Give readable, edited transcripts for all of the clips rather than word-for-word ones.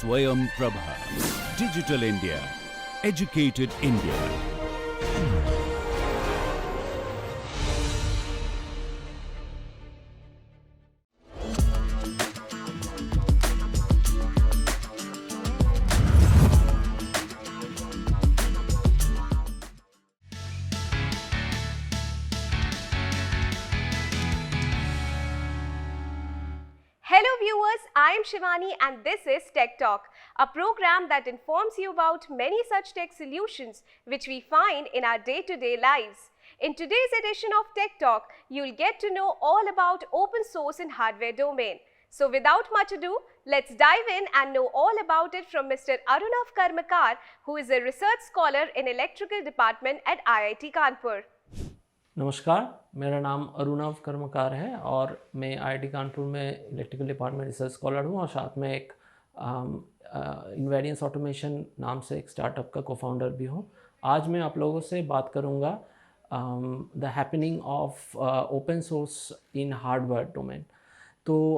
Swayam Prabha. Digital India. Educated India. Hello viewers, I am Shivani and this is Tech Talk, a program that informs you about many such tech solutions which we find in our day-to-day lives. In today's edition of Tech Talk, you'll get to know all about open source in hardware domain. So without much ado, let's dive in and know all about it from Mr. Arunav Karmakar, who is a research scholar in electrical department at IIT Kanpur. नमस्कार, मेरा नाम अरुणव कर्मकार है और मैं IIT Kanpur में electrical department research scholar हूँ और साथ में एक इन्वेरियंस ऑटोमेशन नाम से एक स्टार्टअप का को-फाउंडर भी हूँ। आज मैं आप लोगों से बात करूँगा the happening of open source in hardware domain. तो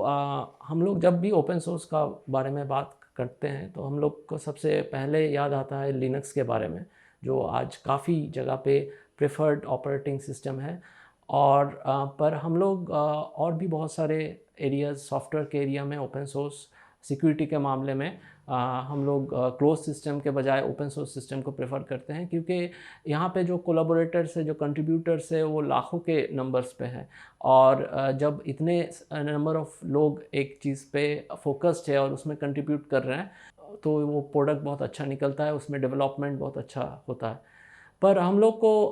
हम लोग जब भी ओपन सोर्स का बारे में बात करते हैं तो हम लोग को सबसे पहले याद आता है लिनक्स के बारे में, जो आज काफ़ी जगह पे प्रेफर्ड ऑपरेटिंग सिस्टम है। और पर हम लोग और भी बहुत सारे एरियाज़ सॉफ्टवेयर के एरिया में ओपन सोर्स सिक्योरिटी के मामले में हम लोग क्लोज सिस्टम के बजाय ओपन सोर्स सिस्टम को प्रेफर करते हैं, क्योंकि यहाँ पे जो कोलैबोरेटर्स है, जो कंट्रीब्यूटर्स है, वो लाखों के नंबर्स पे हैं। और जब इतने नंबर ऑफ लोग एक चीज़ पे फोकस्ड है और उसमें कंट्रीब्यूट कर रहे हैं तो वो प्रोडक्ट बहुत अच्छा निकलता है, उसमें डेवलपमेंट बहुत अच्छा होता है। पर हम लोग को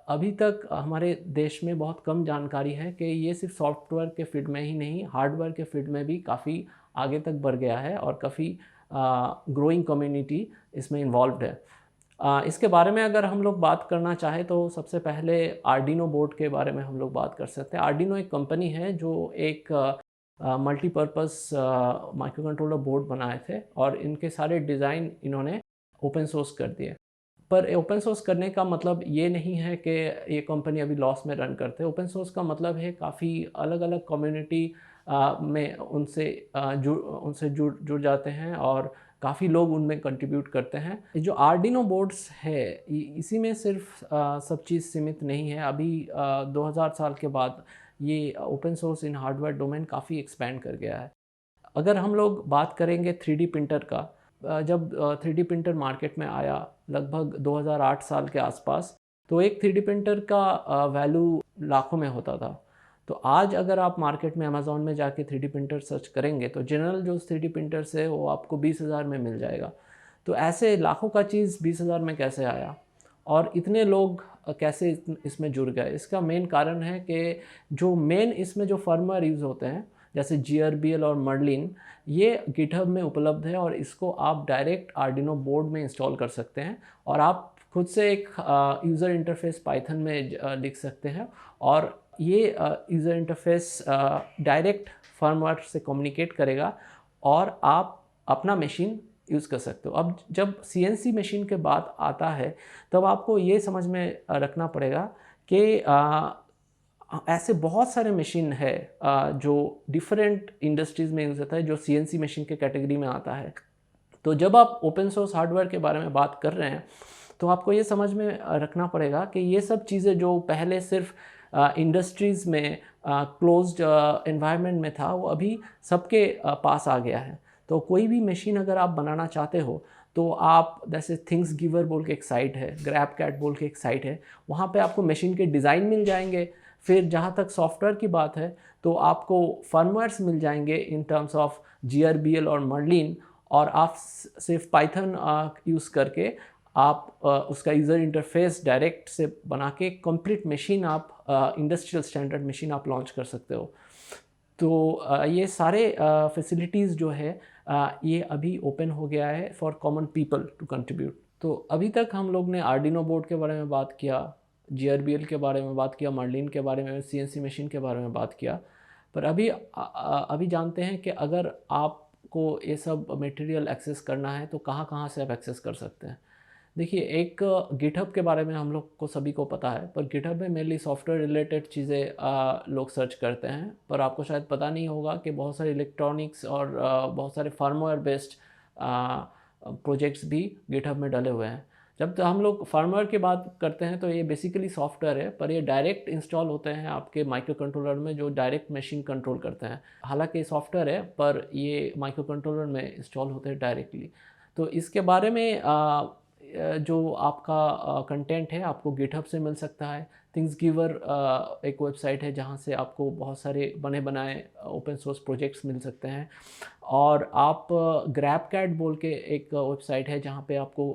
अभी तक हमारे देश में बहुत कम जानकारी है कि ये सिर्फ सॉफ्टवेयर के फील्ड में ही नहीं, हार्डवेयर के फील्ड में भी काफ़ी आगे तक बढ़ गया है और काफ़ी ग्रोइंग कम्युनिटी इसमें इन्वॉल्व्ड है। इसके बारे में अगर हम लोग बात करना चाहें तो सबसे पहले आर्डिनो बोर्ड के बारे में हम लोग बात कर सकते हैं। आर्डिनो एक कंपनी है जो एक मल्टीपर्पज़ माइक्रो कंट्रोलर बोर्ड बनाए थे और इनके सारे डिज़ाइन इन्होंने ओपन सोर्स कर दिए। पर ओपन सोर्स करने का मतलब ये नहीं है कि ये कंपनी अभी लॉस में रन करते हैं। ओपन सोर्स का मतलब है काफ़ी अलग अलग कम्युनिटी में उनसे जुड़ जाते हैं और काफ़ी लोग उनमें कंट्रीब्यूट करते हैं। जो आर्डिनो बोर्ड्स है इसी में सिर्फ सब चीज़ सीमित नहीं है। अभी 2000 साल के बाद ये ओपन सोर्स इन हार्डवेयर डोमेन काफ़ी एक्सपैंड कर गया है। अगर हम लोग बात करेंगे 3D प्रिंटर का, जब 3D प्रिंटर मार्केट में आया लगभग 2008 साल के आसपास, तो एक 3D प्रिंटर का वैल्यू लाखों में होता था। तो आज अगर आप मार्केट में अमेज़ॉन में जाके 3D प्रिंटर सर्च करेंगे तो जनरल जो 3D प्रिंटर्स है वो आपको 20,000 में मिल जाएगा। तो ऐसे लाखों का चीज़ 20,000 में कैसे आया और इतने लोग कैसे इसमें जुड़ गए? इसका मेन कारण है कि जो मेन इसमें जो फर्मवेयर यूज़ होते हैं जैसे GRBL और मर्लिन, ये गिटहब में उपलब्ध है और इसको आप डायरेक्ट आर्डिनो बोर्ड में इंस्टॉल कर सकते हैं और आप खुद से एक यूज़र इंटरफेस पाइथन में लिख सकते हैं और ये यूज़र इंटरफेस डायरेक्ट फर्मवेयर से कम्युनिकेट करेगा और आप अपना मशीन यूज़ कर सकते हो। अब जब CNC मशीन के बात आता है तब आपको ये समझ में रखना पड़ेगा कि ऐसे बहुत सारे मशीन है जो डिफरेंट इंडस्ट्रीज़ में यूज़ होता है, जो CNC मशीन के कैटेगरी में आता है। तो जब आप ओपन सोर्स हार्डवेयर के बारे में बात कर रहे हैं तो आपको ये समझ में रखना पड़ेगा कि ये सब चीज़ें जो पहले सिर्फ इंडस्ट्रीज़ में क्लोज्ड एनवायरनमेंट में था, वो अभी सबके पास आ गया है। तो कोई भी मशीन अगर आप बनाना चाहते हो तो आप जैसे थिंग्स गिवर बोल के एक साइट है, ग्रैब कैट बोल के एक साइट है, वहाँ पे आपको मशीन के डिज़ाइन मिल जाएंगे। फिर जहाँ तक सॉफ्टवेयर की बात है तो आपको फर्मवेयर्स मिल जाएंगे इन टर्म्स ऑफ GRBL और मर्लिन, और आप सिर्फ पाइथन यूज़ करके आप उसका यूज़र इंटरफेस डायरेक्ट से बना के कंप्लीट मशीन आप इंडस्ट्रियल स्टैंडर्ड मशीन आप लॉन्च कर सकते हो। तो ये सारे फैसिलिटीज़ जो है ये अभी ओपन हो गया है for common people to contribute. तो अभी तक हम लोग ने आर्डिनो बोर्ड के बारे में बात किया, GRBL के बारे में बात किया, मर्लिन के बारे में, CNC मशीन के बारे में बात किया। पर अभी जानते हैं कि अगर आपको ये सब मटेरियल एक्सेस करना है तो कहाँ कहाँ से आप एक्सेस कर सकते हैं। देखिए, एक गिटहब के बारे में हम लोग को सभी को पता है, पर गिटहब में मेनली सॉफ्टवेयर रिलेटेड चीज़ें लोग सर्च करते हैं। पर आपको शायद पता नहीं होगा कि बहुत सारे इलेक्ट्रॉनिक्स और बहुत सारे फार्मवेयर बेस्ड प्रोजेक्ट्स भी गिटहब में डले हुए हैं। जब हम लोग फर्मवेयर की बात करते हैं तो ये बेसिकली सॉफ्टवेयर है, पर ये डायरेक्ट इंस्टॉल होते हैं आपके माइक्रो कंट्रोलर में जो डायरेक्ट मशीन कंट्रोल करते हैं। हालांकि सॉफ्टवेयर है पर ये माइक्रो कंट्रोलर में इंस्टॉल होते हैं डायरेक्टली। तो इसके बारे में जो आपका कंटेंट है आपको गिटहब से मिल सकता है। थिंग्सगिवर एक वेबसाइट है जहाँ से आपको बहुत सारे बने बनाए ओपन सोर्स प्रोजेक्ट्स मिल सकते हैं। और आप ग्रैबकैट बोल के एक वेबसाइट है जहाँ पे आपको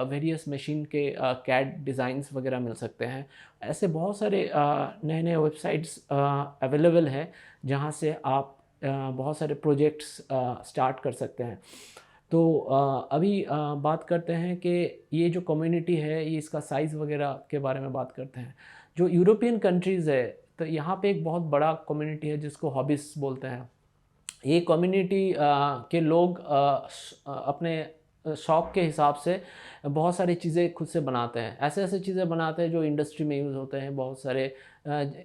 वेरियस मशीन के कैड डिज़ाइंस वगैरह मिल सकते हैं। ऐसे बहुत सारे नए नए वेबसाइट्स अवेलेबल है जहाँ से आप बहुत सारे प्रोजेक्ट्स स्टार्ट कर सकते हैं। तो अभी बात करते हैं कि ये जो कम्युनिटी है ये इसका साइज़ वगैरह के बारे में बात करते हैं। जो यूरोपियन कंट्रीज़ है तो यहाँ पे एक बहुत बड़ा कम्युनिटी है जिसको हॉबिस बोलते हैं। ये कम्युनिटी के लोग अपने शौक़ के हिसाब से बहुत सारी चीज़ें खुद से बनाते हैं। ऐसे ऐसे चीज़ें बनाते हैं जो इंडस्ट्री में यूज़ होते हैं, बहुत सारे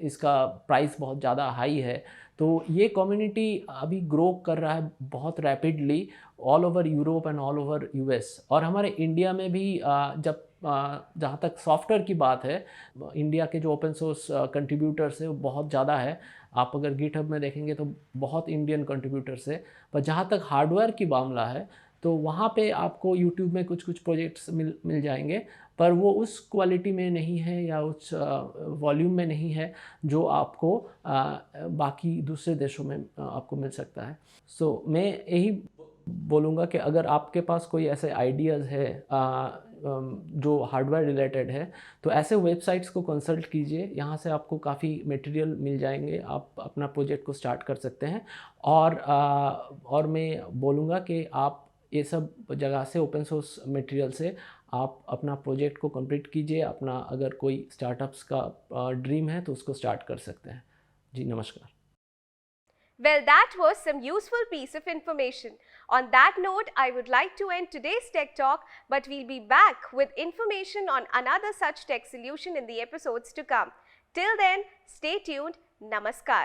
इसका प्राइस बहुत ज़्यादा हाई है। तो ये कम्युनिटी अभी ग्रो कर रहा है बहुत rapidly all over Europe and all over US. और हमारे इंडिया में भी जब जहाँ तक सॉफ्टवेयर की बात है, इंडिया के जो ओपन सोर्स कंट्रीब्यूटर्स है वो बहुत ज़्यादा है। आप अगर गिटहब में देखेंगे तो बहुत इंडियन कंट्रीब्यूटर्स है। पर जहाँ तक हार्डवेयर की मामला है तो वहाँ पे आपको यूट्यूब में कुछ कुछ प्रोजेक्ट्स मिल जाएंगे, पर वो उस क्वालिटी में नहीं है या उस वॉल्यूम में नहीं है जो आपको बाकी दूसरे देशों में आपको मिल सकता है। सो मैं यही बोलूँगा कि अगर आपके पास कोई ऐसे आइडियाज़ है जो हार्डवेयर रिलेटेड है तो ऐसे वेबसाइट्स को कंसल्ट कीजिए। यहाँ से आपको काफ़ी मटेरियल मिल जाएंगे, आप अपना प्रोजेक्ट को स्टार्ट कर सकते हैं। और मैं बोलूँगा कि आप ये सब जगह से ओपन सोर्स मटेरियल से आप अपना प्रोजेक्ट को कंप्लीट कीजिए। अपना अगर कोई स्टार्टअप्स का ड्रीम है तो उसको स्टार्ट कर सकते हैं। जी नमस्कार। Well, that was some useful piece of information. On that note, I would like to end today's Tech Talk, but we'll be back with information on another such tech solution in the episodes to come. Till then, stay tuned. Namaskar.